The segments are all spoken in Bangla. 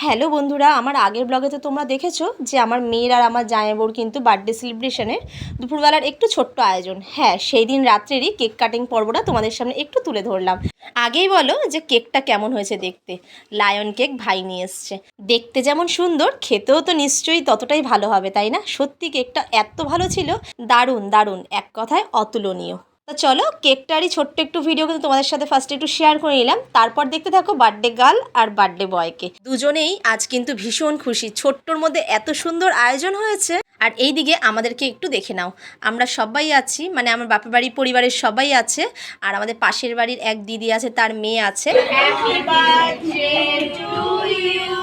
হ্যালো বন্ধুরা, আমার আগের ব্লগে তো তোমরা দেখেছো যে আমার মেয়ের আর আমার জামাইবাবুর কিন্তু বার্থডে সেলিব্রেশনের দুপুরবেলার একটু ছোট্ট আয়োজন। হ্যাঁ, সেই দিন রাত্রেরই কেক কাটিং পর্বটা তোমাদের সামনে একটু তুলে ধরলাম। আগেই বলো যে কেকটা কেমন হয়েছে দেখতে। লায়ন কেক ভাই নিয়ে এসছে। দেখতে যেমন সুন্দর, খেতেও তো নিশ্চয়ই ততটাই ভালো হবে, তাই না? সত্যি কেকটা এত ভালো ছিল, দারুণ দারুণ, এক কথায় অতুলনীয়। তো চলো, কেকটারই ছোট্ট একটু ভিডিও কিন্তু তোমাদের সাথে ফার্স্টে একটু শেয়ার করে নিলাম, তারপর দেখতে থাকো বার্থডে গার্ল আর বার্থডে বয়কে। দুজনেই আজ কিন্তু ভীষণ খুশি, ছোট্টর মধ্যে এত সুন্দর আয়োজন হয়েছে। আর এই দিকে আমাদেরকে একটু দেখে নাও, আমরা সবাই আছি, মানে আমার বাপের বাড়ির পরিবারের সবাই আছে, আর আমাদের পাশের বাড়ির এক দিদি আছে, তার মেয়ে আছে। Happy birthday to you,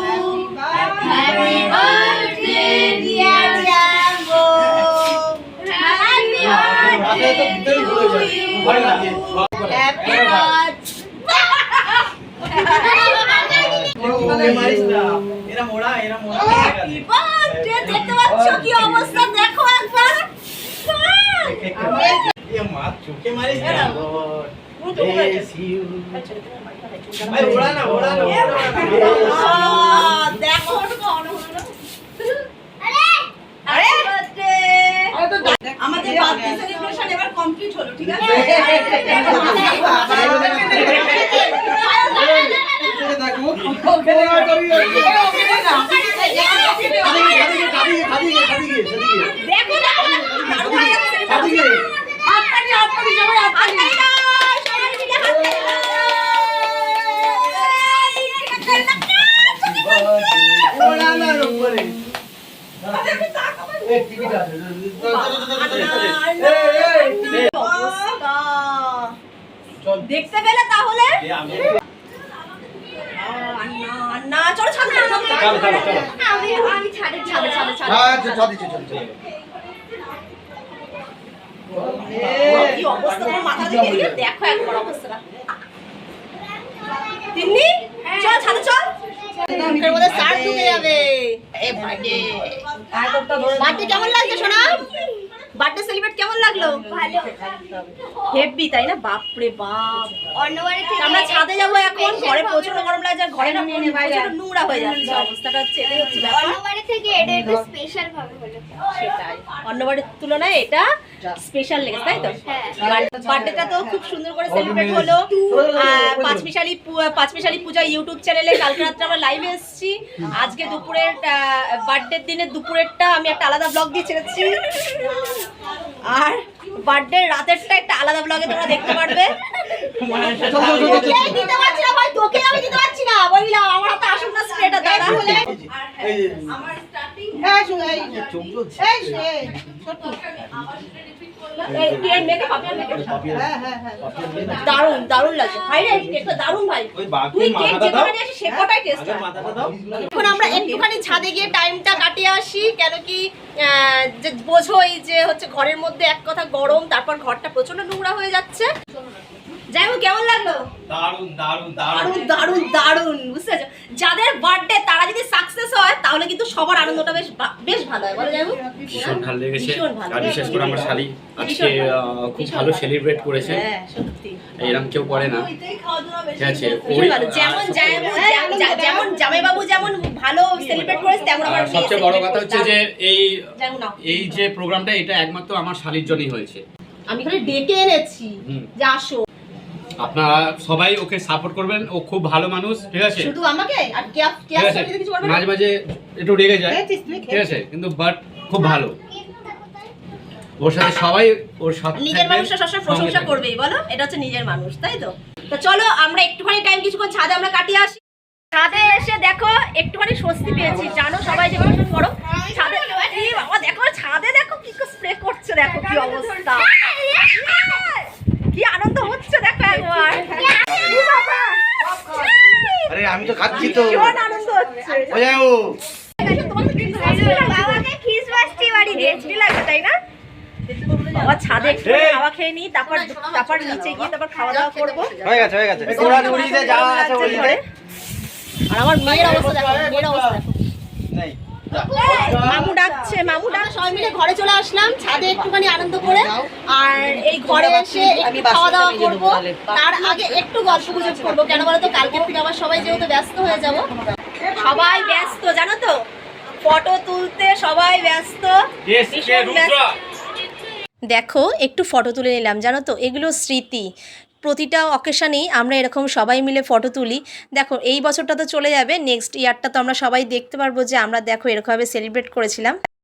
happy birthday dear Jumbo, happy birthday to you, happy birthday. দেখতে পাচ্ছ কি অবস্থা, দেখো একবার। আমাদের বার্থডে সেলিব্রেশন এবার কমপ্লিট হলো, ঠিক আছে? দেখতে পেলে তাহলে? না চলো ছাদে, আমি ছাদে ছাদে ছাদে ছাদে। কি অবস্থা তোমার মাথা দেখে, দেখো একবার অবস্থাটা। তিন্নি চল ছাদে চল, এর মধ্যে সার ঢুকে যাবে। এ বার্থডে বার্থডে কেমন লাগছে সোনা? বার্থডে সেলিব্রেট কেমন লাগলো? ভালো, হেভি, তাই না? বাপরে বাপ, অন্যবারে থেকে আমরা ছাদে যাব এখন। ঘরে প্রচন্ড গরম লাগছে, আর ঘরে না প্রচন্ড নোংরা হয়ে যাচ্ছে অবস্থাটা, হচ্ছে এটাই হচ্ছে ব্যাপার। অন্যবারে থেকে এটা একটু স্পেশাল ভাবে হলো, সেটাই অন্যবারের তুলনায় এটা স্পেশাল লেগেছে, তাই তো? বার্থডেটা তো খুব সুন্দর করে সেলিব্রেট হলো। পাঁচমিশালি পূজা ইউটিউব চ্যানেলে কালকে রাত্রে আমরা লাইভে এসেছি। আজকে দুপুরের বার্থডের দিনে দুপুরেরটা আমি একটা আলাদা ব্লগ দিয়ে ছেড়েছি, আর বার্থডে রাতেরটা একটা আলাদা ব্লগে তোমরা দেখতে পারবে। দিতে পারছি না ভাই, তোকে আমি দিতে পারছি না, বললাম আমার হাতে আসুন না স্প্রেটা দাদা। আমার স্টার্টিং দারুন দারুন লাগছে ভাই, কেকটা দারুন ভাই। তুই কেক যেখানে আসিস সে কটাই টেস্ট। এখন আমরা একটুখানি ছাদে গিয়ে টাইমটা কাটিয়ে আসি, কেন কি যে বোঝোই যে হচ্ছে ঘরের মধ্যে এক কথা গরম, তারপর ঘরটা প্রচন্ড নোংরা হয়ে যাচ্ছে। যাই হোক, কেমন লাগলো? দারুন দারুন দারুন দারুন দারুন, বুঝতে পারছো? যাদের বার্থডে তারা যদি সাকসেস হয় তাহলে কিন্তু সবার আনন্দটা বেশ ভালো হয়, বলো? যাই হোক, ভীষণ ভালো লেগেছে, আর বিশেষ করে আমার শালি আজকে খুব ভালো সেলিব্রেট করেছে। হ্যাঁ সত্যি, এরকম কেউ করে না, ঠিক আছে? যেমন জামাইবাবু যেমন ভালো সেলিব্রেট করেছে, তেমন আমার সবচেয়ে বড় কথা হচ্ছে যে এই যে প্রোগ্রামটা, এটা একমাত্র আমার শালির জন্যই হয়েছে। আমি খালি ডেকে এনেছি যে আসো, আপনারা সবাই ওকে সাপোর্ট করবেন, ও খুব ভালো মানুষ, ঠিক আছে? শুধু আমাকে আর কিছু করবে না। মাঝে মাঝে একটু রেগে যায়, ঠিক আছে, কিন্তু বাট খুব ভালো। ওর সাথে সবাই ওর সাথে নিজের মানুষটা সবসময় প্রশংসা করবেই, বলো? এটা হচ্ছে নিজের মানুষ, তাই তো? তো চলো আমরা একটুখানি টাইম কিছুক্ষণ ছাদে আমরা কাটিয়ে আসি। ছাদে এসে দেখো একটুখানি স্বস্তি পেয়েছি, জানো সবাই যে ভীষণ গরম। ছাদে বাবা দেখো, ছাদে দেখো কি স্প্রে করছে, দেখো কি অবস্থা, কি আনন্দ হচ্ছে দেখো একবার। আরে আমি তো খাচ্ছি তো, কি আনন্দ হচ্ছে। বাবাকে খিসবাস্তি বাড়ি দিয়েছি লাগে, তাই না? বাবা ছাদে একটু খাওয়া খেয়ে নি, তারপর নিচে গিয়ে তারপর খাওয়া দাওয়া করবো। হয়ে গেছে হয়ে গেছে, ওরা উড়িতে যাওয়া আছে উড়িতে। আর আমার মেয়ের অবস্থা দেখো, মেয়ের অবস্থা দেখো। নাই মামু ডাকছে, মামু ডাক, সবাই মিলে ঘরে চলে আসলাম ছাদে একটুখানি আনন্দ করে। আর এই ঘরে এসে একটু খাওয়া দাওয়া করবো, তার আগে একটু গল্প গুজব করবো। কেন বলতো, কালকের থেকে আবার সবাই যেহেতু ব্যস্ত হয়ে যাবো, সবাই ব্যস্ত জানো তো, ফটো তুলতে সবাই ব্যস্ত। ভীষণ ব্যস্ত। দেখো একটু ফটো তুলে নিলাম জানো তো, এগুলো স্মৃতি। প্রতিটা অকেশনেই আমরা এরকম সবাই মিলে ফটো তুলি। দেখো এই বছরটা তো চলে যাবে, নেক্সট ইয়ারটা তো আমরা সবাই দেখতে পারবো যে আমরা দেখো এরকমভাবে সেলিব্রেট করেছিলাম।